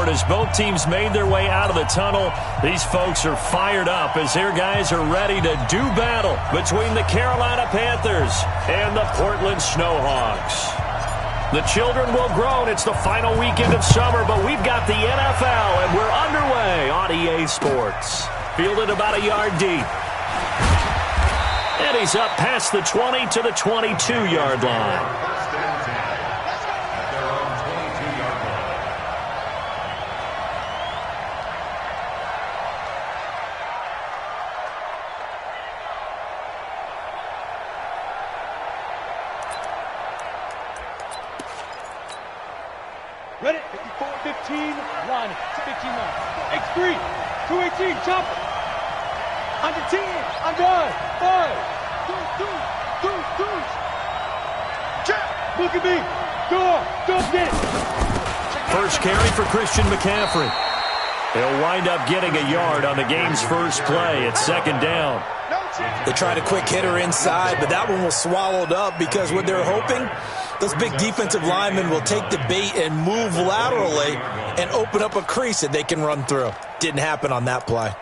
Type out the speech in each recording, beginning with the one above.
start as both teams made their way out of the tunnel. These folks are fired up as their guys are ready to do battle between the Carolina Panthers and the Portland Snowhawks. The children will groan. It's the final weekend of summer, but we've got the NFL, and we're underway on EA Sports. Fielded about a yard deep. And he's up past the 20 to the 22-yard line. Ready? 54-15, line, 15 line. X3, 218, chop. Under 10, I'm done. 5, 2. Check. Look at me. Go, get it. First carry for Christian McCaffrey. He'll wind up getting a yard on the game's first play. It's second down. They tried a quick hitter inside, but that one was swallowed up because what they're hoping, those big defensive linemen will take the bait and move laterally and open up a crease that they can run through. Didn't happen on that play.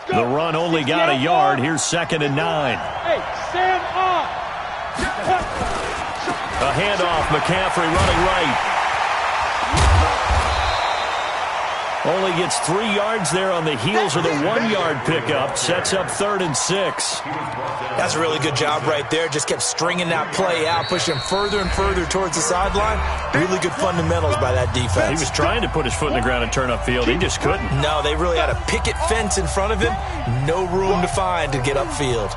The run only got a yard. Here's second and 9. Hey, stand up. A handoff, McCaffrey running right. Only gets 3 yards there on the heels of the 1-yard pickup. Sets up 3rd and 6. That's a really good job right there. Just kept stringing that play out, pushing further and further towards the sideline. Really good fundamentals by that defense. He was trying to put his foot in the ground and turn upfield. He just couldn't. No, they really had a picket fence in front of him. No room to find to get upfield.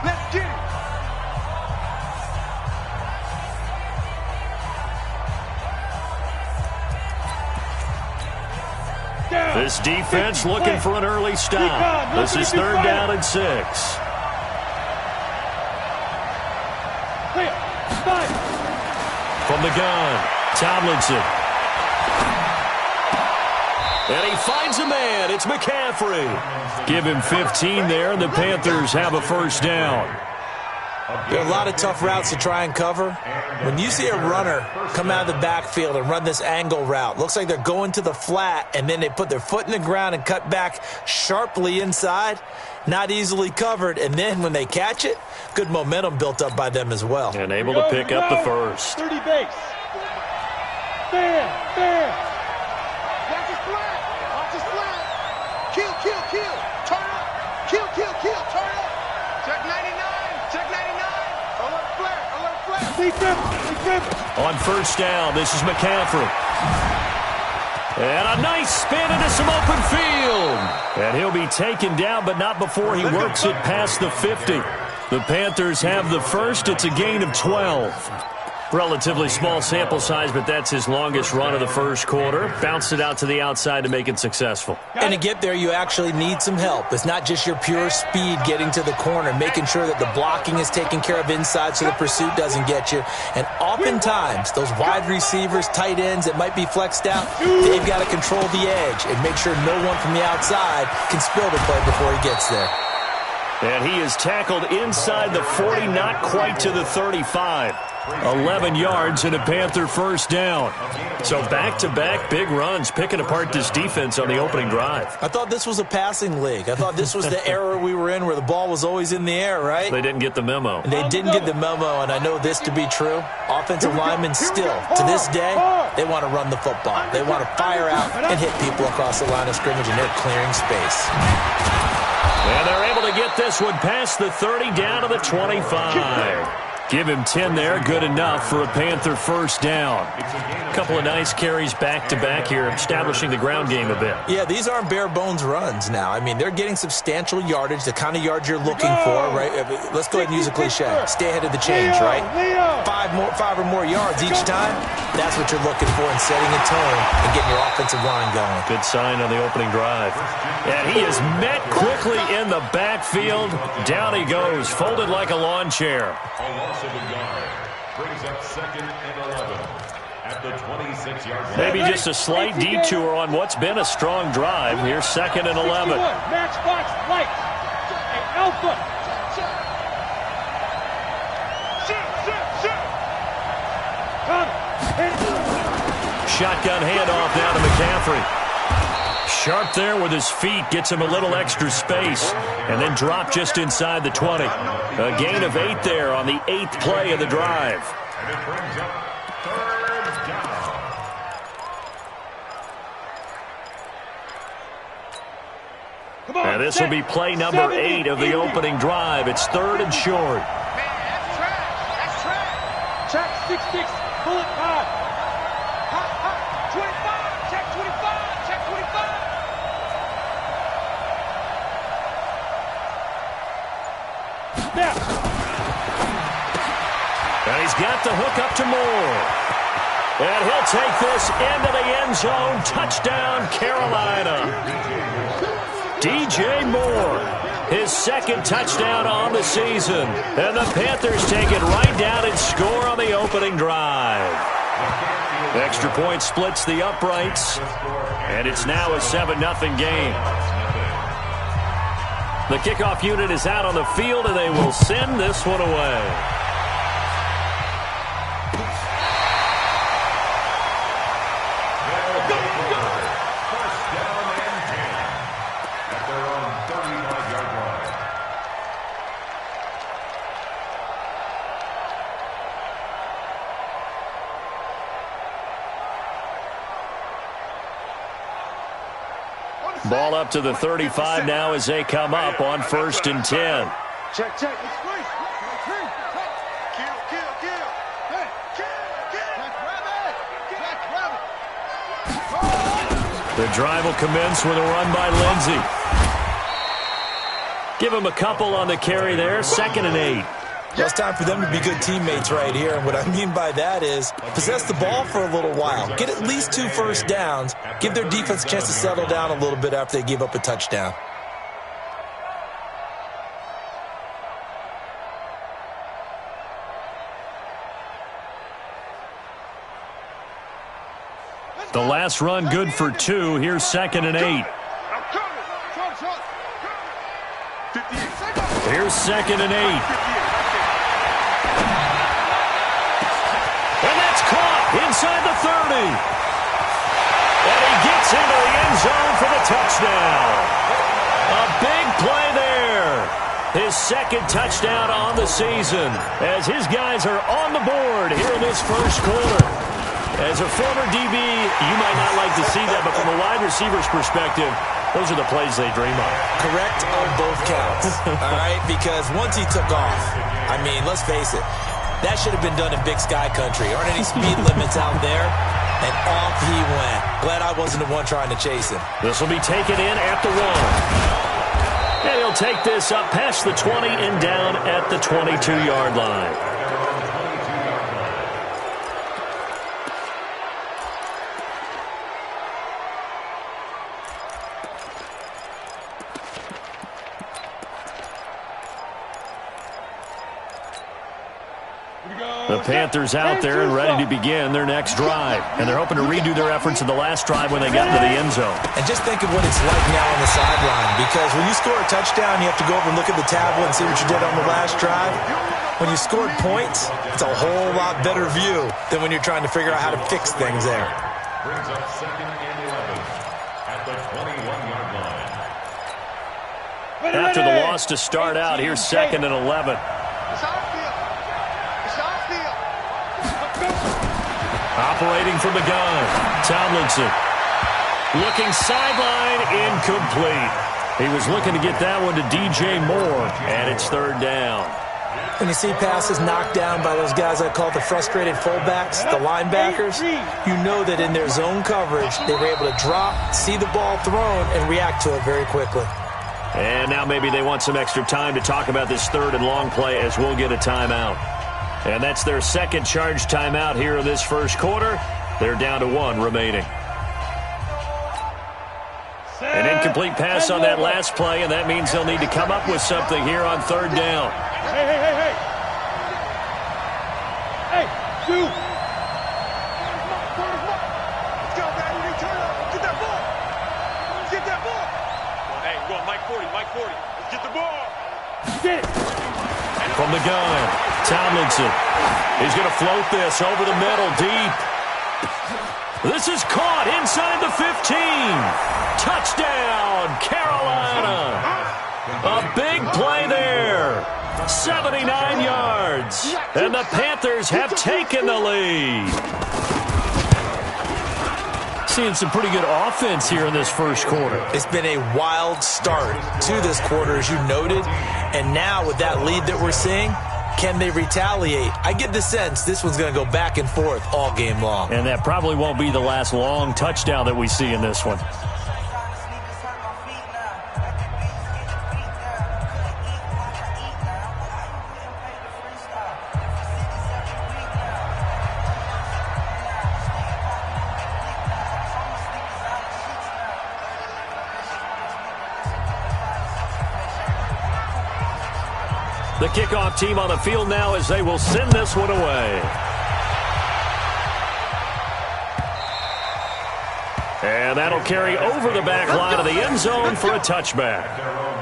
This defense looking for an early stop. This is 3rd down and 6. From the gun, Tomlinson. And he finds a man. It's McCaffrey. Give him 15 there, and the Panthers have a first down. There are a lot of tough routes to try and cover. When you see a runner come out of the backfield and run this angle route, looks like they're going to the flat, and then they put their foot in the ground and cut back sharply inside, not easily covered, and then when they catch it, good momentum built up by them as well. And able to pick up the first. 30 base. Bam. Watch his flat. Kill. Turn up. Kill. Turn up. Check 99. Alert flat. On first down, this is McCaffrey. And a nice spin into some open field. And he'll be taken down, but not before he works it past the 50. The Panthers have the first. It's a gain of 12. Relatively small sample size, but that's his longest run of the first quarter. Bounced it out to the outside to make it successful. And to get there, you actually need some help. It's not just your pure speed getting to the corner, making sure that the blocking is taken care of inside so the pursuit doesn't get you. And oftentimes, those wide receivers, tight ends that might be flexed out, they've got to control the edge and make sure no one from the outside can spill the play before he gets there. And he is tackled inside the 40, not quite to the 35. 11 yards and a Panther first down. So back-to-back big runs, picking apart this defense on the opening drive. I thought this was a passing league. I thought this was the era we were in where the ball was always in the air, right? They didn't get the memo. And they didn't get the memo, and I know this to be true. Offensive linemen still, to this day, they want to run the football. They want to fire out and hit people across the line of scrimmage, and they're clearing space. And they're able to get this one past the 30 down to the 25. Give him 10 there, good enough for a Panther first down. A couple of nice carries back-to-back here, establishing the ground game a bit. Yeah, these aren't bare-bones runs now. I mean, they're getting substantial yardage, the kind of yards you're looking for, right? Let's go ahead and use a cliche. Stay ahead of the change, right? 5 or more yards each time, that's what you're looking for in setting a tone and getting your offensive line going. Good sign on the opening drive. And he is met quickly in the backfield. Down he goes, folded like a lawn chair. Of a yard brings up 2nd and 11 at the 26-yard line. Maybe just a slight detour on what's been a strong drive. Here's 2nd and 11. Matchbox light. Alpha. Shotgun handoff now to McCaffrey. Sharp there with his feet, gets him a little extra space, and then drop just inside the 20. A gain of 8 there on the 8th play of the drive. And it brings up third down. Come on, And this will be play number 8 of the opening drive. It's 3rd and short. That's trash. Check 6-6. Pull it high. High. 25. Check 25. Check 25. Snap. And he's got the hook up to Moore. And he'll take this into the end zone. Touchdown, Carolina. DJ Moore, his 2nd touchdown on the season. And the Panthers take it right down and score on the opening drive. Extra point splits the uprights. And it's now a 7-0 game. The kickoff unit is out on the field, and they will send this one away. Ball up to the 35 now as they come up on 1st and 10. Check. It's free. Kill. Hey, kill. The drive will commence with a run by Lindsey. Give him a couple on the carry there. 2nd and 8. Well, it's time for them to be good teammates right here. And what I mean by that is possess the ball for a little while. Get at least 2 first downs. Give their defense a chance to settle down a little bit after they give up a touchdown. The last run good for 2. Here's 2nd and 8. Here's 2nd and 8. Inside the 30. And he gets into the end zone for the touchdown. A big play there. His 2nd touchdown on the season as his guys are on the board here in this first quarter. As a former DB, you might not like to see that, but from a wide receiver's perspective, those are the plays they dream of. Correct on both counts. All right, because once he took off, I mean, let's face it, that should have been done in Big Sky country. Aren't any speed limits out there? And off he went. Glad I wasn't the one trying to chase him. This will be taken in at the 1. And he'll take this up past the 20 and down at the 22-yard line. The Panthers out there and ready to begin their next drive. And they're hoping to redo their efforts in the last drive when they got into the end zone. And just think of what it's like now on the sideline. Because when you score a touchdown, you have to go over and look at the tablet and see what you did on the last drive. When you scored points, it's a whole lot better view than when you're trying to figure out how to fix things there. Brings up 2nd and 11 at the 21-yard line. After the loss to start out, here's 2nd and 11. Operating from the gun, Tomlinson. Looking sideline, incomplete. He was looking to get that one to DJ Moore, and it's 3rd down. When you see passes knocked down by those guys I call the frustrated fullbacks, the linebackers, you know that in their zone coverage, they were able to drop, see the ball thrown, and react to it very quickly. And now maybe they want some extra time to talk about this 3rd and long play as we'll get a timeout. And that's their 2nd charge timeout here in this first quarter. They're down to 1 remaining. An incomplete pass on that last play, and that means they'll need to come up with something here on 3rd down. Hey. Hey, dude. Let's go, baby. Turn up. Get that ball. Get that ball. Hey, we're going Mike 40. Let's get the ball. Get it. From the gun. Tomlinson. He's going to float this over the middle, deep. This is caught inside the 15. Touchdown, Carolina. A big play there. 79 yards. And the Panthers have taken the lead. Seeing some pretty good offense here in this first quarter. It's been a wild start to this quarter, as you noted. And now with that lead that we're seeing, can they retaliate? I get the sense this one's going to go back and forth all game long. And that probably won't be the last long touchdown that we see in this one. The kickoff team on the field now as they will send this one away. And that'll carry over the back line of the end zone for a touchback.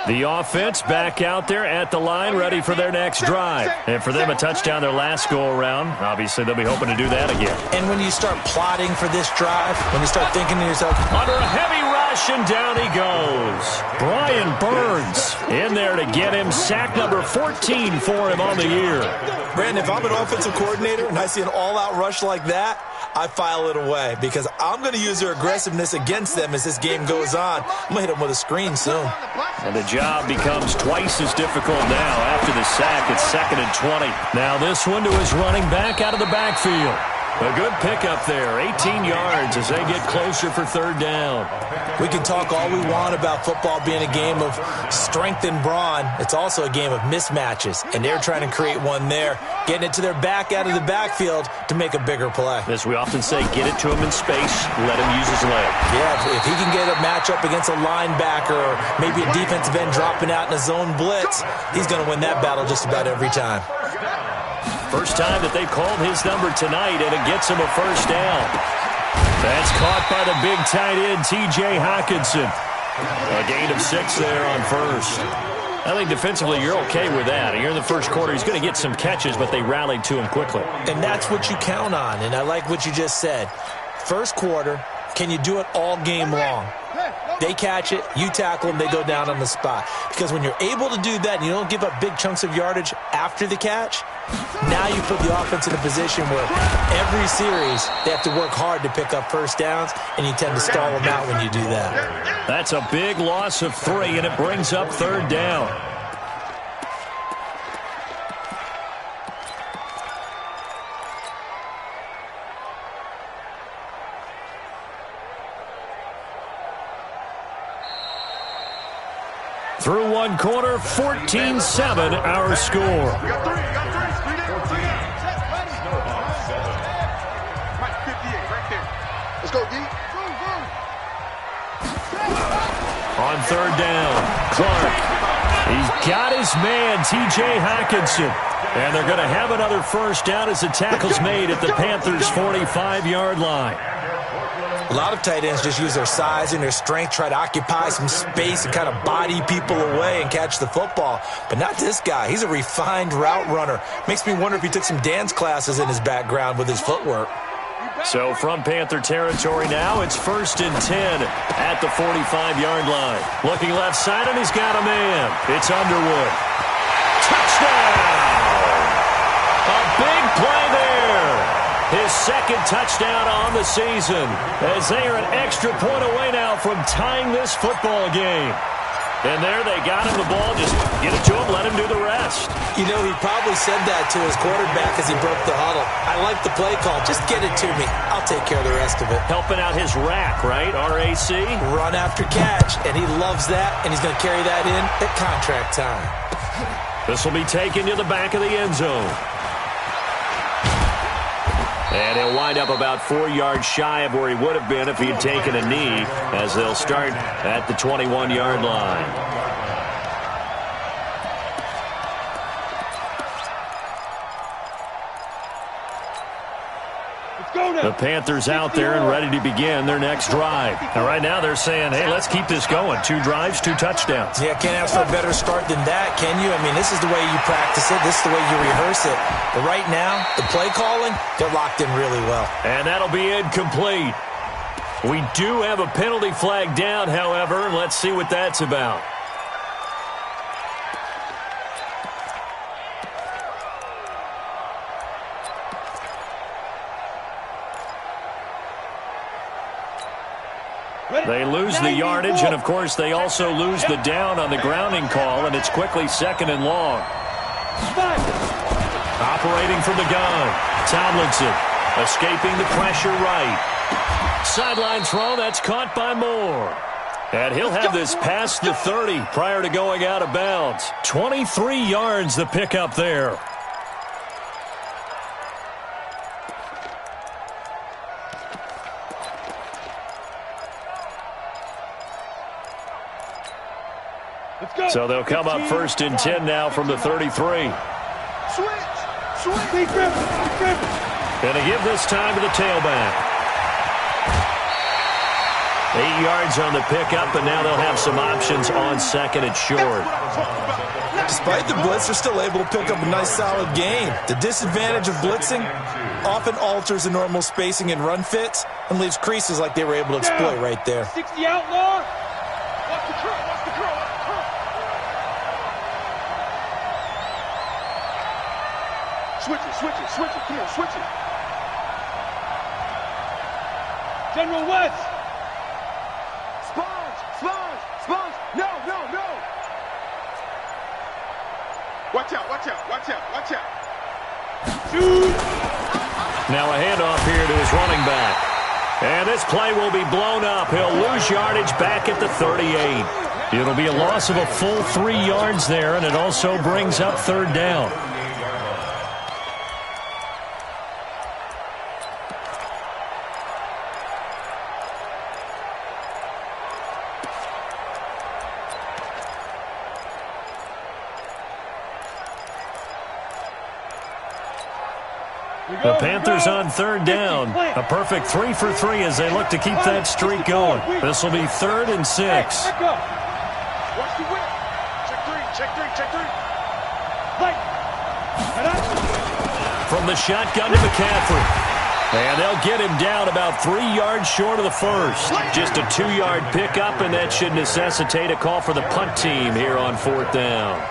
The offense back out there at the line, ready for their next drive. And for them, a touchdown their last go-around. Obviously, they'll be hoping to do that again. And when you start plotting for this drive, when you start thinking to yourself, under a heavy rush, and down he goes. Brian Burns in there to get him. Sack number 14 for him on the year. Brandon, if I'm an offensive coordinator and I see an all-out rush like that, I file it away because I'm going to use their aggressiveness against them as this game goes on. I'm going to hit them with a screen soon. And the job becomes twice as difficult now. After the sack, it's 2nd and 20. Now this one to his running back out of the backfield. A good pickup there, 18 yards as they get closer for 3rd down. We can talk all we want about football being a game of strength and brawn. It's also a game of mismatches, and they're trying to create one there, getting it to their back out of the backfield to make a bigger play. As we often say, get it to him in space, let him use his leg. Yeah, if he can get a matchup against a linebacker or maybe a defensive end dropping out in a zone blitz, he's going to win that battle just about every time. First time that they called his number tonight, and it gets him a 1st down. That's caught by the big tight end, T.J. Hockenson. A gain of 6 there on 1st. I think defensively you're okay with that. You're in the 1st quarter. He's going to get some catches, but they rallied to him quickly. And that's what you count on, and I like what you just said. 1st quarter, can you do it all game long? They catch it, you tackle them, they go down on the spot. Because when you're able to do that and you don't give up big chunks of yardage after the catch, now you put the offense in a position where every series they have to work hard to pick up 1st downs, and you tend to stall them out when you do that. That's a big loss of 3, and it brings up 3rd down. Through 1 quarter, 14-7 our score. Let's go, D. On 3rd down, Clark. He's got his man, T.J. Hockenson. And they're going to have another 1st down as the tackle's made at the Panthers' 45-yard line. A lot of tight ends just use their size and their strength, try to occupy some space and kind of body people away and catch the football. But not this guy. He's a refined route runner. Makes me wonder if he took some dance classes in his background with his footwork. So from Panther territory now, it's 1st and 10 at the 45-yard line. Looking left side, and he's got a man. It's Underwood. Touchdown! A big play there. His 2nd touchdown on the season, as they are an extra point away now from tying this football game. And there they got him the ball. Just get it to him, let him do the rest. You know, he probably said that to his quarterback as he broke the huddle. I like the play call. Just get it to me. I'll take care of the rest of it. Helping out his rack, right? RAC? Run after catch, and he loves that, and he's going to carry that in at contract time. This will be taken to the back of the end zone. And he'll wind up about 4 yards shy of where he would have been if he had taken a knee, as they'll start at the 21-yard line. The Panthers out there and ready to begin their next drive. And right now they're saying, hey, let's keep this going. 2 drives, 2 touchdowns. Yeah, can't ask for a better start than that, can you? I mean, this is the way you practice it. This is the way you rehearse it. But right now, the play calling, they're locked in really well. And that'll be incomplete. We do have a penalty flag down, however. Let's see what that's about. They lose the yardage, and, of course, they also lose the down on the grounding call, and it's quickly 2nd and long. Operating from the gun, Tomlinson escaping the pressure right. Sideline throw, that's caught by Moore. And he'll have this past the 30 prior to going out of bounds. 23 yards the pickup there. So they'll come up 1st and 10 now from the 33. Switch. Going to give this time to the tailback. 8 yards on the pickup, and now they'll have some options on second and short. Despite the blitz, they're still able to pick up a nice, solid gain. The disadvantage of blitzing often alters the normal spacing and run fits and leaves creases like they were able to exploit right there. 60 outlaw. Watch the curl, watch the curl, watch the curl. Switch it, switch it, switch it. Come on, switch it. General West. Sponge, sponge, sponge. No, no, no. Watch out, watch out, watch out, watch out. Shoot. Now a handoff here to his running back. And this play will be blown up. He'll lose yardage back at the 38. It'll be a loss of a full 3 yards there, and it also brings up third down. The Panthers on third down. A perfect 3 for 3 as they look to keep that streak going. This will be 3rd and 6. Watch the whip. Check three, check three, check three. Right. From the shotgun to McCaffrey. And they'll get him down about 3 yards short of the first. Just a 2-yard pickup, and that should necessitate a call for the punt team here on 4th down.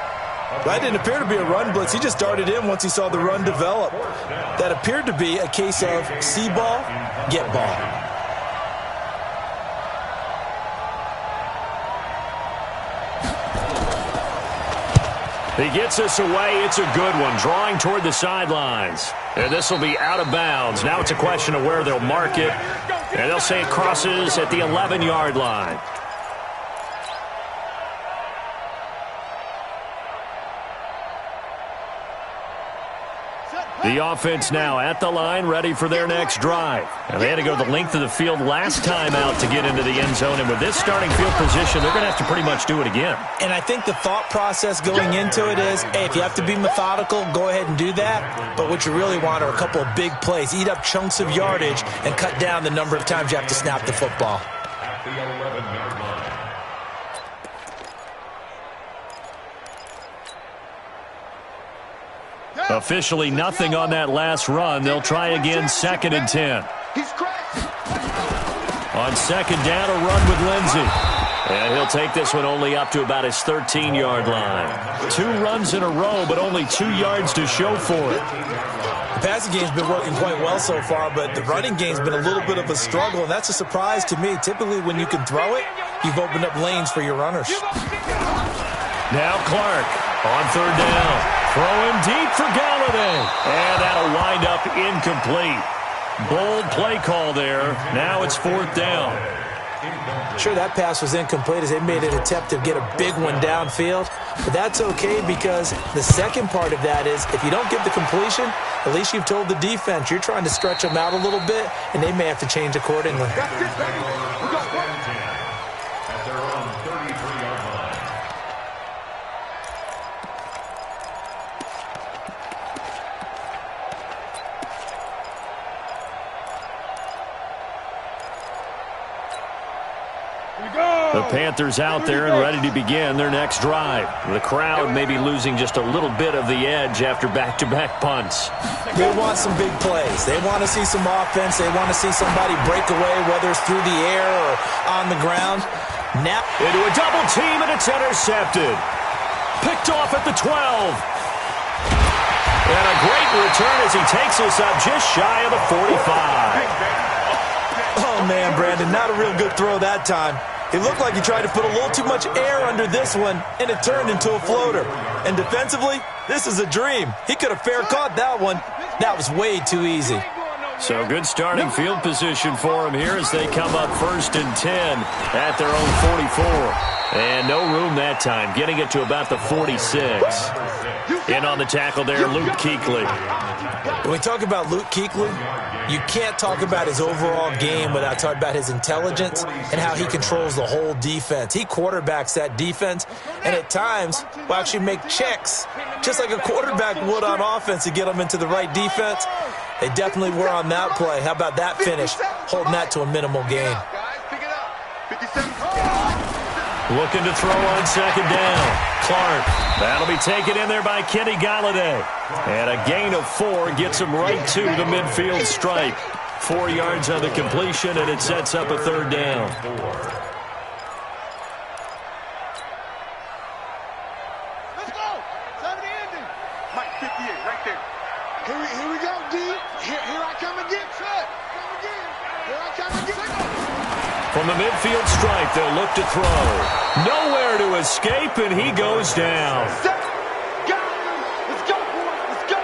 That didn't appear to be a run blitz. He just darted in once he saw the run develop. That appeared to be a case of see ball, get ball. He gets us away. It's a good one, drawing toward the sidelines. And this will be out of bounds. Now it's a question of where they'll mark it. And they'll say it crosses at the 11-yard line. The offense now at the line, ready for their next drive. And they had to go the length of the field last time out to get into the end zone. And with this starting field position, they're going to have to pretty much do it again. And I think the thought process going into it is, hey, if you have to be methodical, go ahead and do that. But what you really want are a couple of big plays. Eat up chunks of yardage and cut down the number of times you have to snap the football. At the 11-yard line. Officially nothing on that last run. They'll try again 2nd and 10. He's cracked. On 2nd down, a run with Lindsey. And he'll take this one only up to about his 13-yard line. 2 runs in a row, but only 2 yards to show for it. The passing game's been working quite well so far, but the running game's been a little bit of a struggle, and that's a surprise to me. Typically, when you can throw it, you've opened up lanes for your runners. Now Clark on 3rd down. Throwing deep for Galladay. And that'll wind up incomplete. Bold play call there. Now it's 4th down. Sure, that pass was incomplete as they made an attempt to get a big one downfield. But that's okay because the second part of that is if you don't get the completion, at least you've told the defense you're trying to stretch them out a little bit, and they may have to change accordingly. That's it, baby. We got one. At their own 33-yard line. The Panthers out there and ready to begin their next drive. The crowd may be losing just a little bit of the edge after back-to-back punts. They want some big plays. They want to see some offense. They want to see somebody break away, whether it's through the air or on the ground. Now into a double team, and it's intercepted. Picked off at the 12. And a great return as he takes us up just shy of the 45. Oh, man, Brandon, not a real good throw that time. It looked like he tried to put a little too much air under this one, and it turned into a floater. And defensively, this is a dream. He could have fair caught that one. That was way too easy. So good starting field position for him here as they come up 1st and 10 at their own 44. And no room that time, getting it to about the 46. In on the tackle there, Luke Kuechly. When we talk about Luke Kuechly, you can't talk about his overall game without talking about his intelligence and how he controls the whole defense. He quarterbacks that defense, and at times will actually make checks, just like a quarterback would on offense to get them into the right defense. They definitely were on that play. How about that finish, holding that to a minimal gain? 57. Looking to throw on second down. Clark. That'll be taken in there by Kenny Galladay. And a gain of 4 gets him right to the midfield stripe. 4 yards on the completion, and it sets up a third down. Let's go. Time to end it. Mike, 58, right there. Here we go, D. Here I come again, Fred. Here I come again. From the midfield stripe, they'll look to throw. Nowhere to escape, and he goes down. Let's go, boys. Let's go.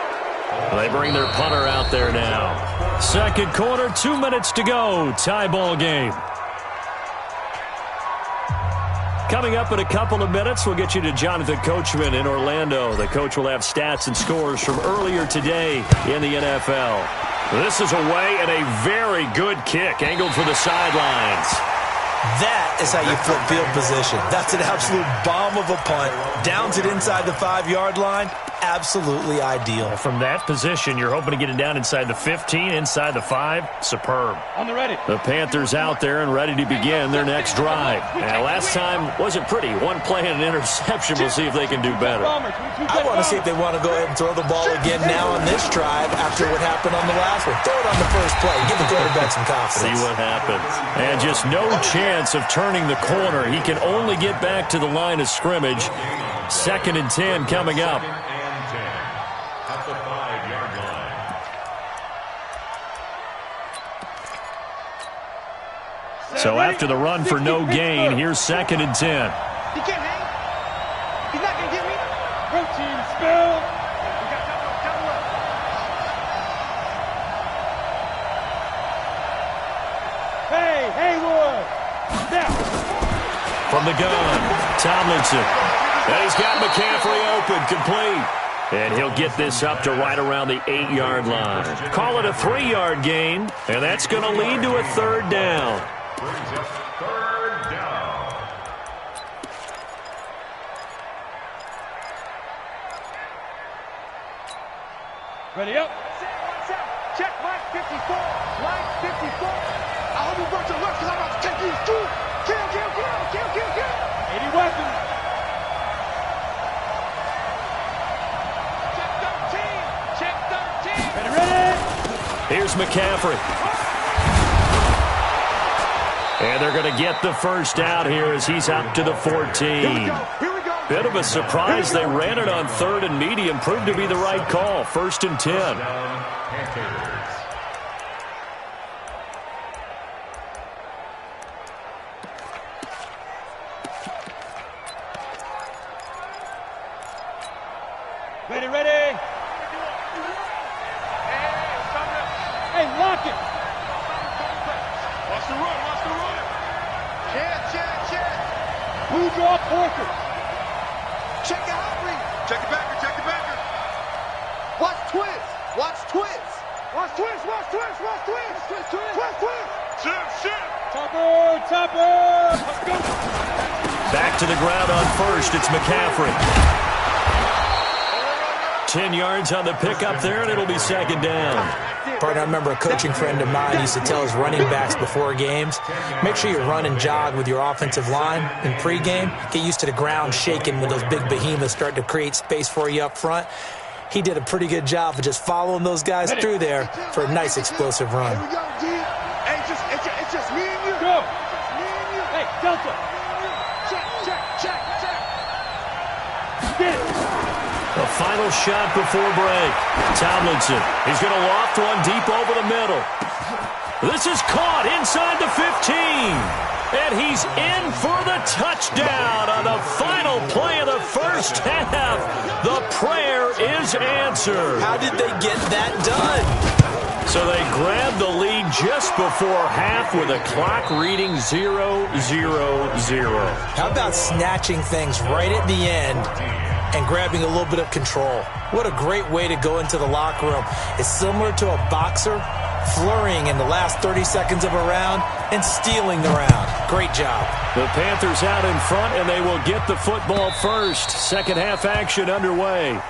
They bring their punter out there now. Second quarter, 2 minutes to go. Tie ball game. Coming up in a couple of minutes, we'll get you to Jonathan Coachman in Orlando. The coach will have stats and scores from earlier today in the NFL. This is away and a very good kick, angled for the sidelines. That is how you flip field position. That's an absolute bomb of a punt. Downs it inside the 5-yard line. Absolutely ideal. From that position, you're hoping to get it down inside the 15, inside the 5. Superb. On the ready. The Panthers out there and ready to begin their next drive. And last time wasn't pretty. One play and an interception. We'll see if they can do better. I want to see if they want to go ahead and throw the ball again now on this drive after what happened on the last one. Throw it on the first play. Give the quarterback some confidence. See what happens. And just no chance of turning the corner. He can only get back to the line of scrimmage. 2nd and 10 coming up. At the 5-yard line. So after the run for no gain, here's 2nd and 10. He can't hang. He's not going to get me. Protein spill. We got double up. Hey, Haywood. Now. From the gun, Tomlinson. And he's got McCaffrey open, complete. And he'll get this up to right around the 8-yard line. Call it a 3-yard gain, and that's going to lead to a third down. Brings up third down. Ready up. Check line 54. Line 54. I hope you brought your left because I'm about to take these two. Kill. 80 weapons. Check 13. Ready. Here's McCaffrey. And they're going to get the first out here as he's out to the 14. Here we go. Bit of a surprise. They ran it on 3rd and medium. Proved to be the right call. 1st and 10. Panthers. Ready. Hey, lock it. Watch the run. Check. Blue draw Porter. Check out Henry. Check the backer. Watch twist. Shit. Topper. Let's go. Back to the ground on 1st. It's McCaffrey. 10 yards on the pickup there, and it'll be 2nd down. Partner, I remember a coaching friend of mine used to tell his running backs before games, make sure you run and jog with your offensive line in pregame. Get used to the ground shaking when those big behemoths start to create space for you up front. He did a pretty good job of just following those guys through there for a nice explosive run. Here we go, D. Hey, it's just me and you. Go. Hey, Delta. Check. Get it. The final shot before break. Tomlinson. He's going to loft one deep over the middle. This is caught inside the 15. And he's in for the touchdown on the final play of the first half. The prayer is answered. How did they get that done? So they grabbed the lead just before half with a clock reading 0-0-0. How about snatching things right at the end and grabbing a little bit of control? What a great way to go into the locker room. It's similar to a boxer flurrying in the last 30 seconds of a round and stealing the round. Great job. The Panthers out in front, and they will get the football first. Second half action underway.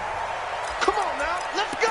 Come on now, let's go.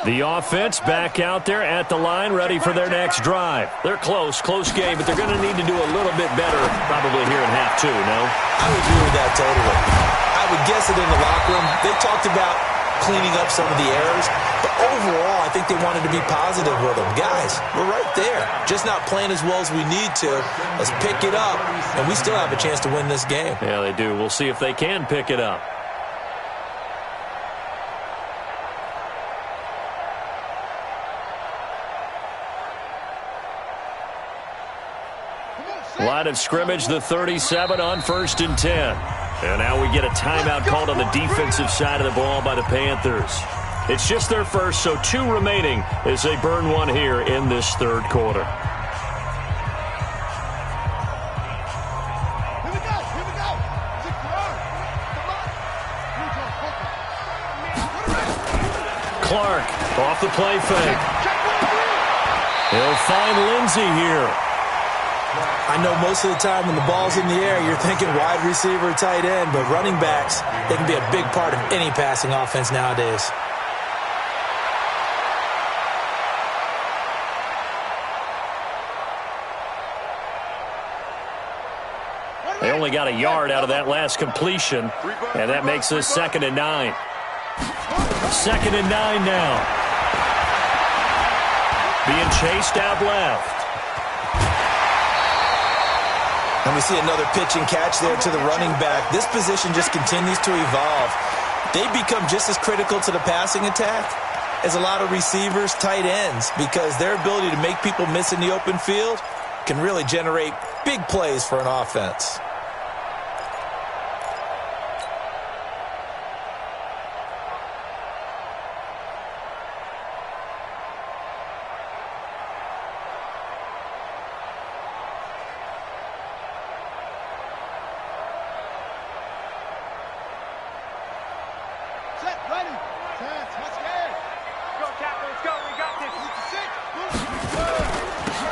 The offense back out there at the line, ready for their next drive. They're close game, but they're going to need to do a little bit better probably here in half two, no? I would agree with that totally. I would guess it in the locker room. They talked about cleaning up some of the errors, but overall, I think they wanted to be positive with them. Guys, we're right there. Just not playing as well as we need to. Let's pick it up, and we still have a chance to win this game. Yeah, they do. We'll see if they can pick it up. Line of scrimmage, the 37 on 1st and 10. And now we get a timeout called on the defensive side of the ball by the Panthers. It's just their first, so 2 remaining as they burn one here in this third quarter. Clark off the play fake. He'll find Lindsey here. I know most of the time when the ball's in the air, you're thinking wide receiver, tight end, but running backs, they can be a big part of any passing offense nowadays. They only got a yard out of that last completion, and that makes this 2nd and 9. 2nd and 9 now. Being chased out left. And we see another pitch and catch there to the running back. This position just continues to evolve. They become just as critical to the passing attack as a lot of receivers, tight ends, because their ability to make people miss in the open field can really generate big plays for an offense.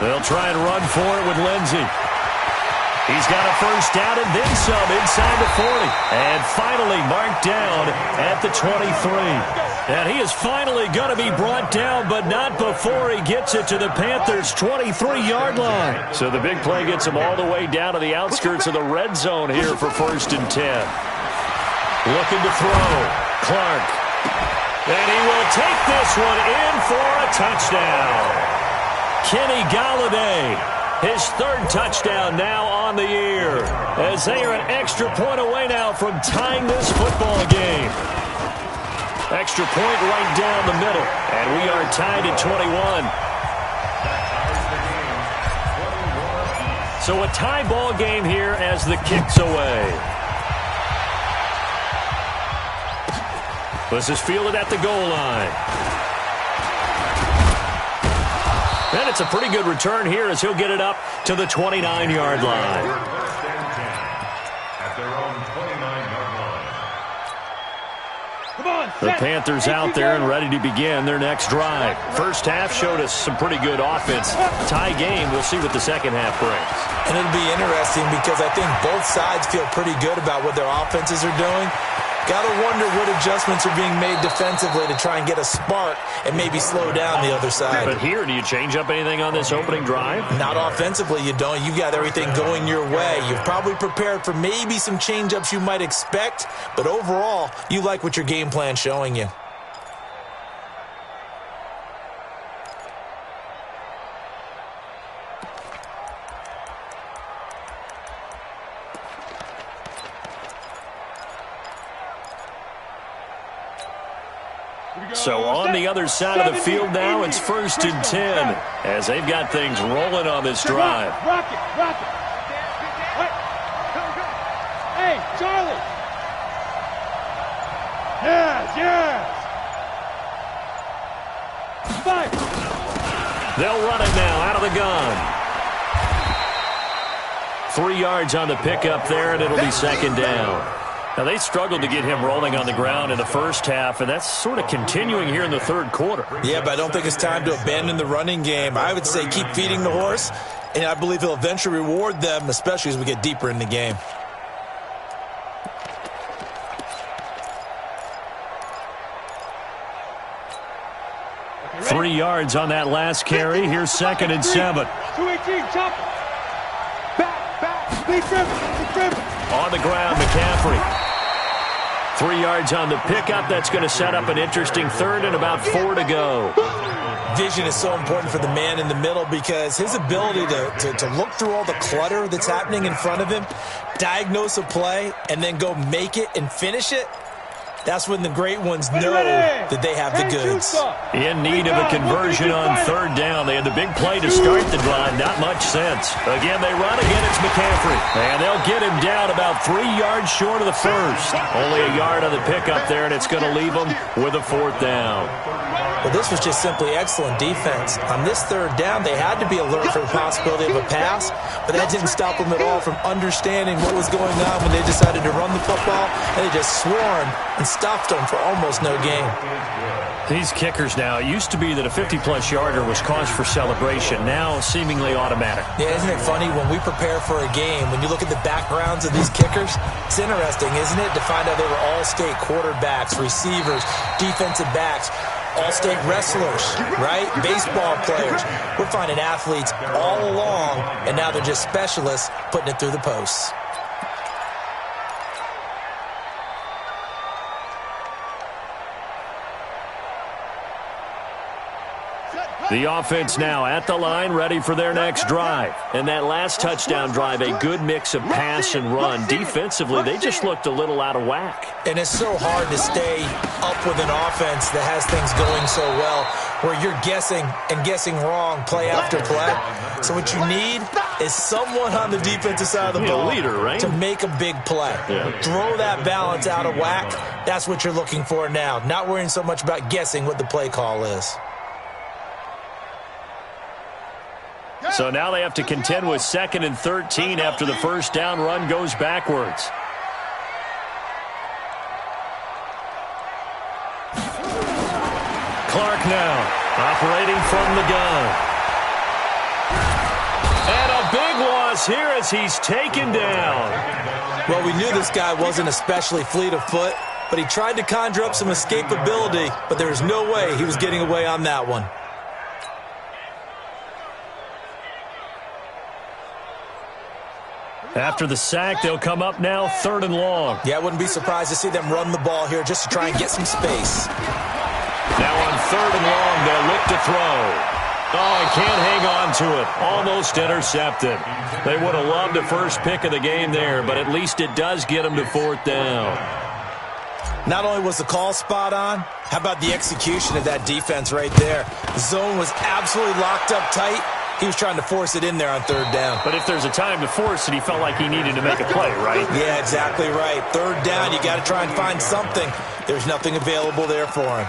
They'll try and run for it with Lindsey. He's got a first down and then some inside the 40. And finally marked down at the 23. And he is finally going to be brought down, but not before he gets it to the Panthers' 23-yard line. So the big play gets him all the way down to the outskirts of the red zone here for 1st and 10. Looking to throw. Clark. And he will take this one in for a touchdown. Kenny Galladay, his 3rd touchdown now on the year, as they are an extra point away now from tying this football game. Extra point right down the middle, and we are tied at 21. So a tie ball game here as the kick's away. This is fielded at the goal line. And it's a pretty good return here as he'll get it up to the 29-yard line. At their own 29-yard line. Come on, the Panthers out there and ready to begin their next drive. First half showed us some pretty good offense. Tie game, we'll see what the second half brings. And it'll be interesting because I think both sides feel pretty good about what their offenses are doing. Got to wonder what adjustments are being made defensively to try and get a spark and maybe slow down the other side. But here, do you change up anything on this opening drive? Not offensively, you don't. You've got everything going your way. You've probably prepared for maybe some change-ups you might expect, but overall, you like what your game plan's showing you. So on the other side of the field now, it's 1st and 10 as they've got things rolling on this drive. Rock it. Hey, Charlie. Yes. Fight. They'll run it now out of the gun. 3 yards on the pickup there, and it'll be 2nd down. Now, they struggled to get him rolling on the ground in the first half, and that's sort of continuing here in the third quarter. Yeah, but I don't think it's time to abandon the running game. I would say keep feeding the horse, and I believe he'll eventually reward them, especially as we get deeper in the game. 3 yards on that last carry. Here's 2nd and 7. 218, chop. Back, lead driven. On the ground, McCaffrey. 3 yards on the pickup. That's going to set up an interesting 3rd and about 4 to go. Vision is so important for the man in the middle because his ability to look through all the clutter that's happening in front of him, diagnose a play, and then go make it and finish it, that's when the great ones know that they have the goods. In need of a conversion on 3rd down. They had the big play to start the drive. Not much sense. Again, they run again. It's McCaffrey. And they'll get him down about 3 yards short of the 1st. Only a yard on the pickup there, and it's going to leave them with a 4th down. Well, this was just simply excellent defense. On this 3rd down, they had to be alert for the possibility of a pass, but that didn't stop them at all from understanding what was going on when they decided to run the football, and they just swarmed and stuffed them for almost no gain. These kickers now, it used to be that a 50-plus yarder was cause for celebration. Now, seemingly automatic. Yeah, isn't it funny when we prepare for a game, when you look at the backgrounds of these kickers, it's interesting, isn't it, to find out they were all-state quarterbacks, receivers, defensive backs, all-state wrestlers, right? Baseball players. We're finding athletes all along, and now they're just specialists putting it through the posts. The offense now at the line, ready for their next drive. And that last touchdown drive, a good mix of pass and run. Defensively, they just looked a little out of whack. And it's so hard to stay up with an offense that has things going so well, where you're guessing and guessing wrong play after play. So what you need is someone on the defensive side of the ball leader, right? to make a big play. Yeah. Throw that balance out of whack. That's what you're looking for now. Not worrying so much about guessing what the play call is. So now they have to contend with 2nd and 13 after the 1st down run goes backwards. Clark now operating from the gun. And a big loss here as he's taken down. Well, we knew this guy wasn't especially fleet of foot, but he tried to conjure up some escapability, but there was no way he was getting away on that one. After the sack, they'll come up now 3rd and long. Yeah, I wouldn't be surprised to see them run the ball here just to try and get some space. Now on 3rd and long, they'll look to throw. Oh, he can't hang on to it. Almost intercepted. They would have loved the first pick of the game there, but at least it does get them to 4th down. Not only was the call spot on, how about the execution of that defense right there? The zone was absolutely locked up tight. He was trying to force it in there on 3rd down. But if there's a time to force it, he felt like he needed to make a play, right? Yeah, exactly right. 3rd down, you got to try and find something. There's nothing available there for him.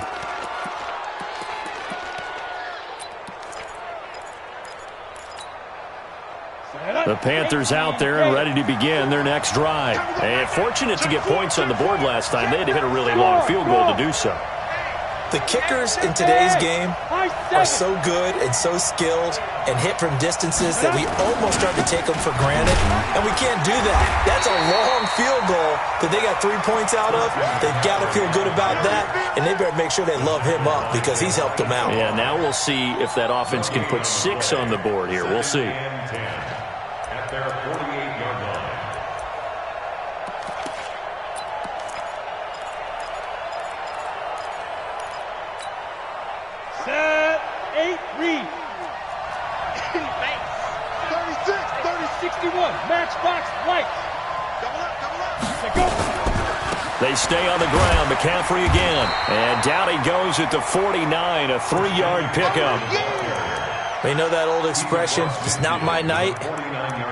The Panthers out there and ready to begin their next drive. And fortunate to get points on the board last time. They had to hit a really long field goal to do so. The kickers in today's game are so good and so skilled and hit from distances that we almost start to take them for granted, and we can't do that. That's a long field goal that they got 3 points out of. They've got to feel good about that, and they better make sure they love him up because he's helped them out. Yeah, now we'll see if that offense can put 6 on the board here. We'll see. At their 48-yard line. Set, 8, read. 36, 60, 61. Matchbox lights. Double up. They stay on the ground. McCaffrey again. And down he goes at the 49, a 3-yard pickup. You know that old expression, it's not my night?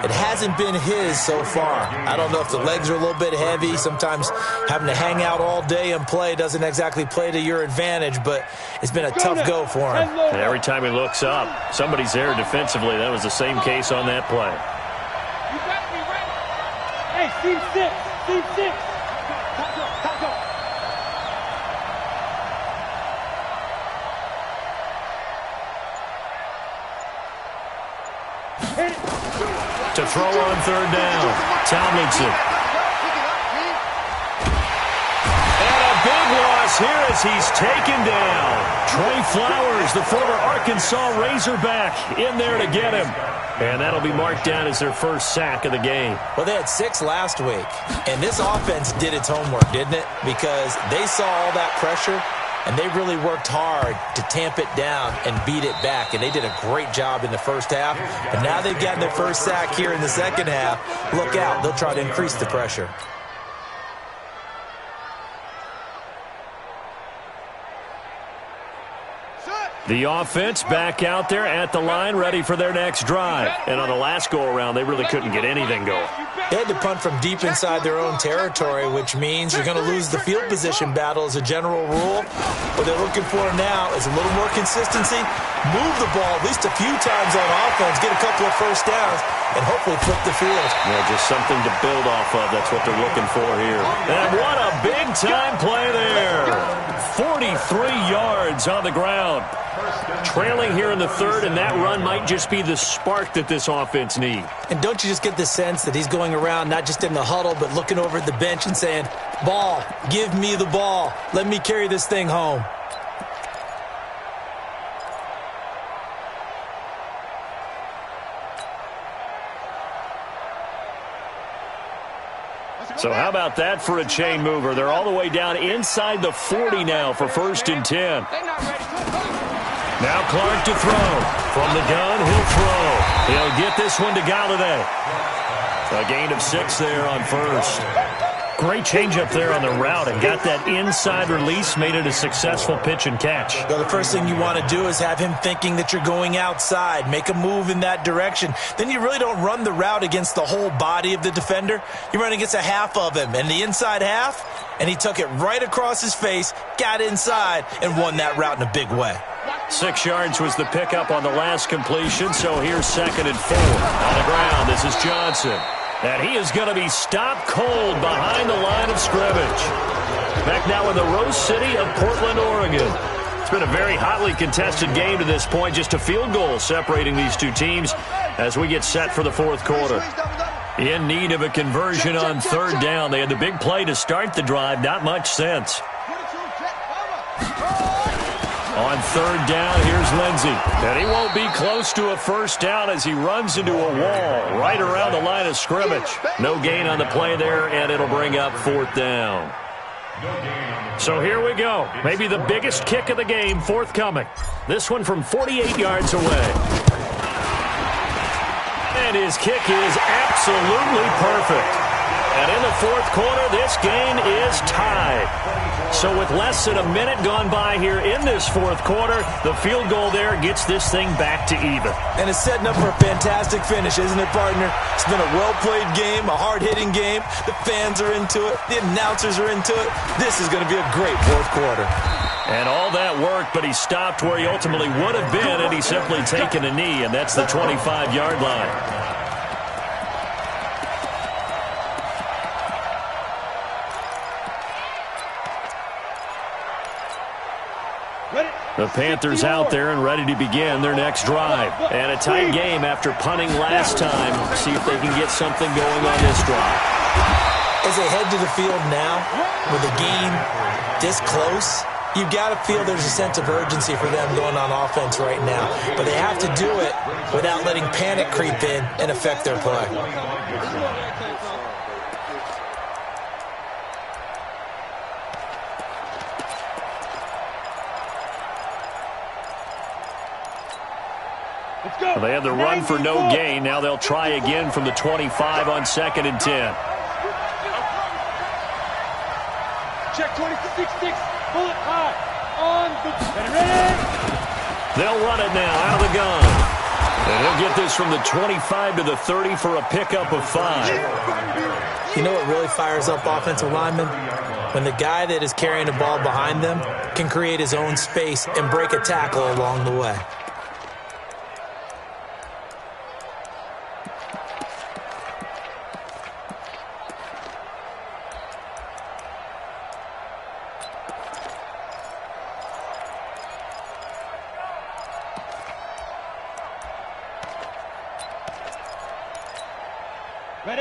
It hasn't been his so far. I don't know if the legs are a little bit heavy. Sometimes having to hang out all day and play doesn't exactly play to your advantage, but it's been a tough go for him. And every time he looks up, somebody's there defensively. That was the same case on that play. You got me right. Hey, team 6. Top go. To throw on 3rd down, Tomlinson. And a big loss this here as he's taken down. Trey Flowers, the former Arkansas Razorback, in there to get him. And that'll be marked down as their first sack of the game. Well, they had 6 last week, and this offense did its homework, didn't it? Because they saw all that pressure, and they really worked hard to tamp it down and beat it back. And they did a great job in the first half. But now they've gotten their first sack here in the second half. Look out. They'll try to increase the pressure. The offense back out there at the line, ready for their next drive. And on the last go-around, they really couldn't get anything going. They had to punt from deep inside their own territory, which means you're going to lose the field position battle as a general rule. What they're looking for now is a little more consistency, move the ball at least a few times on offense, get a couple of first downs, and hopefully flip the field. Yeah, just something to build off of. That's what they're looking for here. And what a big-time play there. 43 yards on the ground. Trailing here in the third, and that run might just be the spark that this offense needs. And don't you just get the sense that he's going around not just in the huddle, but looking over at the bench and saying, ball, give me the ball. Let me carry this thing home. So how about that for a chain mover? They're all the way down inside the 40 now for 1st and 10. Now Clark to throw. From the gun, he'll throw. He'll get this one to Galladay. A gain of 6 there on first. Great change up there on the route and got that inside release, made it a successful pitch and catch. Well, the first thing you want to do is have him thinking that you're going outside, make a move in that direction. Then you really don't run the route against the whole body of the defender. You run against a half of him, and the inside half, and he took it right across his face, got inside, and won that route in a big way. 6 yards was the pickup on the last completion, so here's 2nd and 4. On the ground, this is Johnson. And he is going to be stopped cold behind the line of scrimmage. Back now in the Rose City of Portland, Oregon. It's been a very hotly contested game to this point. Just a field goal separating these two teams as we get set for the 4th quarter. In need of a conversion on 3rd down. They had the big play to start the drive. Not much sense. On 3rd down, here's Lindsey. And he won't be close to a first down as he runs into a wall right around the line of scrimmage. No gain on the play there, and it'll bring up 4th down. So here we go. Maybe the biggest kick of the game forthcoming. This one from 48 yards away. And his kick is absolutely perfect. And in the 4th quarter, this game is tied. So with less than a minute gone by here in this 4th quarter, the field goal there gets this thing back to even. And it's setting up for a fantastic finish, isn't it, partner? It's been a well-played game, a hard-hitting game. The fans are into it. The announcers are into it. This is going to be a great 4th quarter. And all that work, but he stopped where he ultimately would have been, and he's simply taken a knee, and that's the 25-yard line. The Panthers out there and ready to begin their next drive. And a tight game after punting last time. See if they can get something going on this drive. As they head to the field now, with the game this close, you've got to feel there's a sense of urgency for them going on offense right now. But they have to do it without letting panic creep in and affect their play. They had the run for no gain. Now they'll try again from the 25 on 2nd and 10. Check 26, bullet high, on the, ready? They'll run it now out of the gun. And he'll get this from the 25 to the 30 for a pickup of 5. You know what really fires up offensive linemen? When the guy that is carrying the ball behind them can create his own space and break a tackle along the way.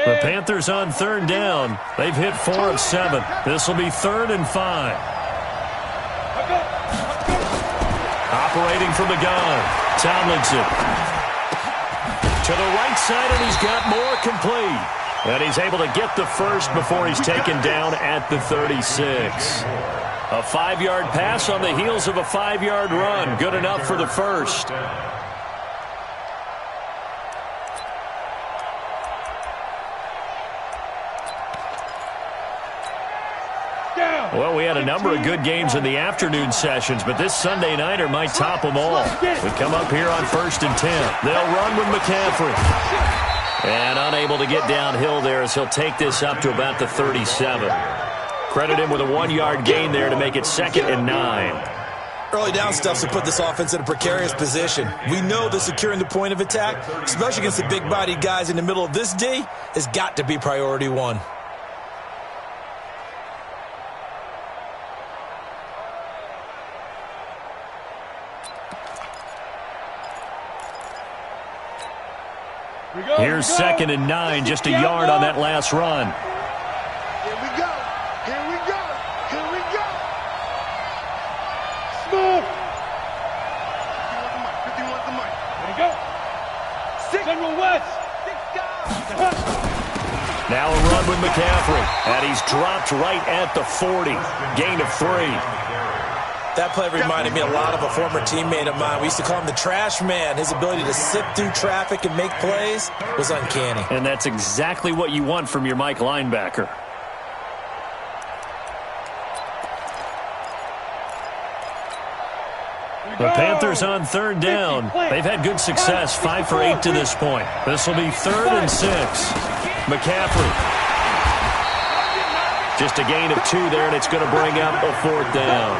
The Panthers on 3rd down. They've hit 4 of 7. This will be 3rd and 5. Operating from the gun, Tomlinson. To the right side, and he's got more complete. And he's able to get the first before he's taken down at the 36. A 5-yard pass on the heels of a 5-yard run. Good enough for the first. Well, we had a number of good games in the afternoon sessions, but this Sunday nighter might top them all. We come up here on 1st and 10. They'll run with McCaffrey. And unable to get downhill there as he'll take this up to about the 37. Credit him with a 1-yard gain there to make it 2nd and 9. Early down stuff to put this offense in a precarious position. We know that securing the point of attack, especially against the big-bodied guys in the middle of this D, has got to be priority 1. Here's 2nd and 9, just a yard on that last run. Here we go. Here we go. Here we go. Smooth. 51 the mic. Here we go. General West. Now a run with McCaffrey. And he's dropped right at the 40. Gain of 3. That play reminded me a lot of a former teammate of mine. We used to call him the trash man. His ability to sift through traffic and make plays was uncanny. And that's exactly what you want from your Mike linebacker. The Panthers on 3rd down. They've had good success, 5 for 8 to this point. This will be 3rd and 6. McCaffrey. Just a gain of 2 there, and it's going to bring up a 4th down.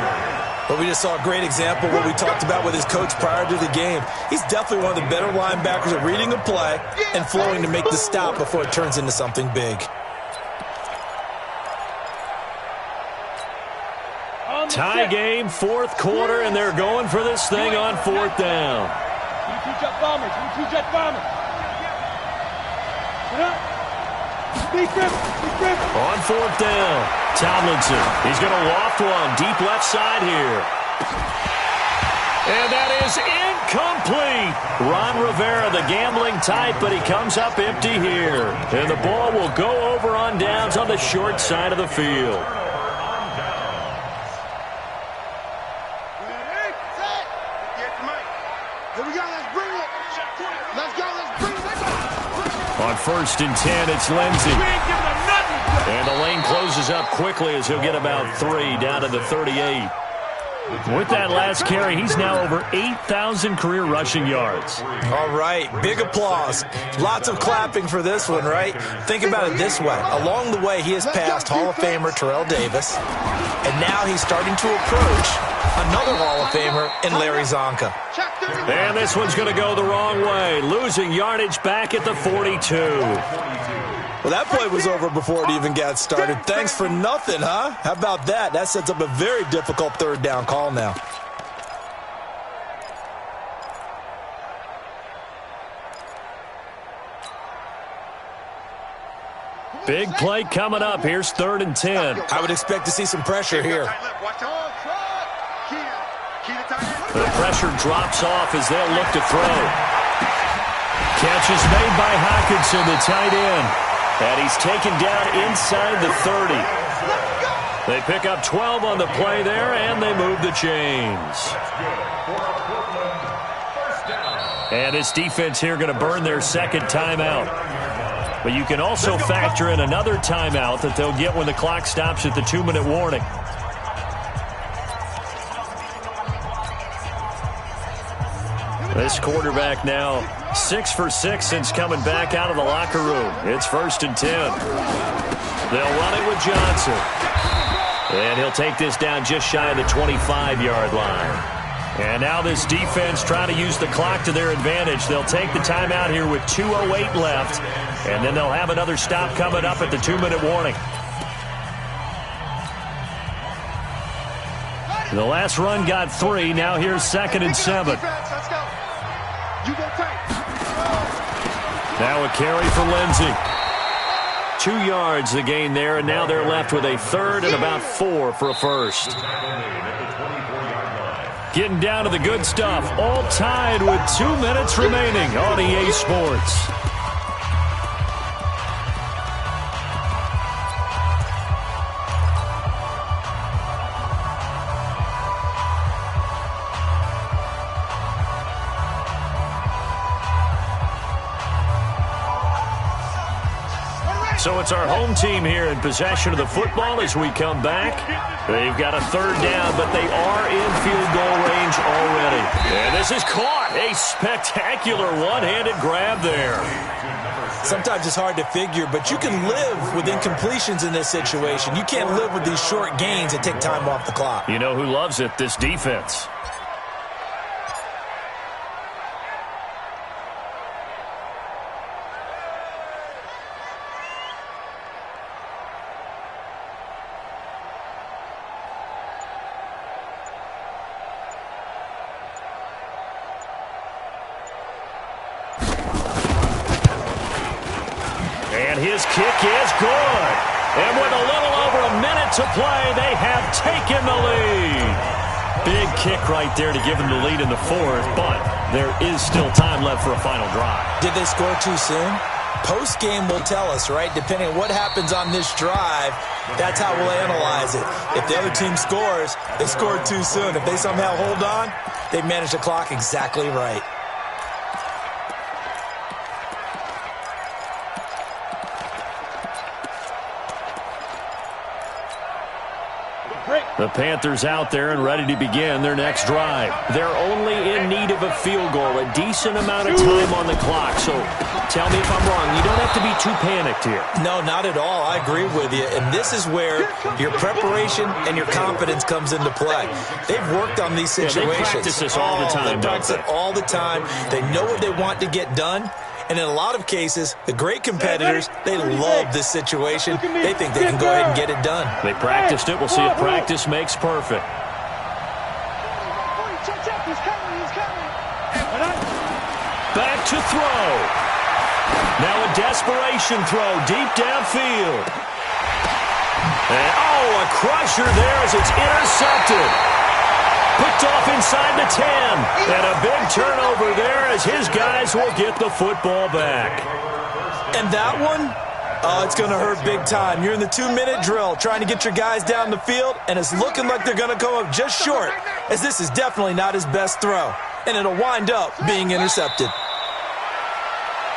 But we just saw a great example of what we talked about with his coach prior to the game. He's definitely one of the better linebackers at reading a play and flowing to make the stop before it turns into something big. Tie game, 4th quarter, and they're going for this thing on 4th down. On 4th down, Tomlinson. He's going to loft one deep left side here. And that is incomplete. Ron Rivera, the gambling type, but he comes up empty here. And the ball will go over on downs on the short side of the field. On 1st and 10, it's Lindsey. And the lane closes up quickly as he'll get about 3 down to the 38. With that last carry, he's now over 8,000 career rushing yards. All right, big applause. Lots of clapping for this one, right? Think about it this way. Along the way, he has passed Hall of Famer Terrell Davis, and now he's starting to approach another Hall of Famer in Larry Zonka. And this one's going to go the wrong way, losing yardage back at the 42. Well, that play was over before it even got started. Thanks for nothing, huh? How about that? That sets up a very difficult 3rd down call now. Big play coming up. Here's 3rd and 10. I would expect to see some pressure here. The pressure drops off as they'll look to throw. Catch is made by Hockenson, the tight end. And he's taken down inside the 30. They pick up 12 on the play there, and they move the chains. And this defense here going to burn their 2nd timeout. But you can also factor in another timeout that they'll get when the clock stops at the 2-minute warning. This quarterback now 6 for 6 since coming back out of the locker room. It's 1st and 10. They'll run it with Johnson. And he'll take this down just shy of the 25-yard line. And now this defense trying to use the clock to their advantage. They'll take the timeout here with 2:08 left. And then they'll have another stop coming up at the 2-minute warning. The last run got 3. Now here's 2nd and 7. Now a carry for Lindsey. 2 yards the gain there, and now they're left with a 3rd and about 4 for a first. Getting down to the good stuff. All tied with 2 minutes remaining on EA Sports. So it's our home team here in possession of the football as we come back. They've got a third down, but they are in field goal range already. And this is caught. A spectacular one-handed grab there. Sometimes it's hard to figure, but you can live with incompletions in this situation. You can't live with these short gains that take time off the clock. You know who loves it? This defense. And his kick is good. And with a little over a minute to play, they have taken the lead. Big kick right there to give them the lead in the fourth, but there is still time left for a final drive. Did they score too soon? Post-game will tell us, right? Depending on what happens on this drive, that's how we'll analyze it. If the other team scores, they scored too soon. If they somehow hold on, they manage the clock exactly right. The Panthers out there and ready to begin their next drive. They're only in need of a field goal, a decent amount of time on the clock. So tell me if I'm wrong. You don't have to be too panicked here. No, not at all. I agree with you. And this is where your preparation and your confidence comes into play. They've worked on these situations. Yeah, they practice this all the time. They practice it all the time. They know what they want to get done. And in a lot of cases, the great competitors, they love this situation. They think they can go ahead and get it done. They practiced it. We'll see if practice makes perfect. Back to throw. Now a desperation throw deep downfield. And, a crusher there as it's intercepted. Picked off inside the 10. And a big turnover there as his guys will get the football back. And that one, it's going to hurt big time. You're in the 2-minute drill trying to get your guys down the field, and it's looking like they're going to come up just short, as this is definitely not his best throw. And it'll wind up being intercepted.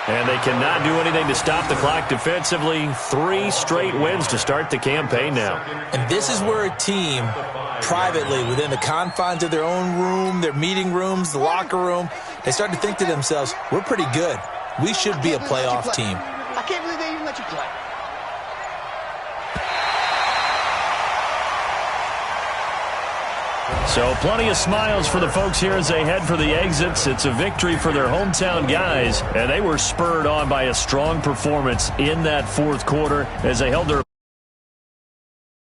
And they cannot do anything to stop the clock defensively. 3 straight wins to start the campaign now. And this is where a team, privately, within the confines of their own room, their meeting rooms, the locker room, they start to think to themselves, we're pretty good. We should be a playoff team. I can't believe they even let you play. So plenty of smiles for the folks here as they head for the exits. It's a victory for their hometown guys, and they were spurred on by a strong performance in that fourth quarter as they held their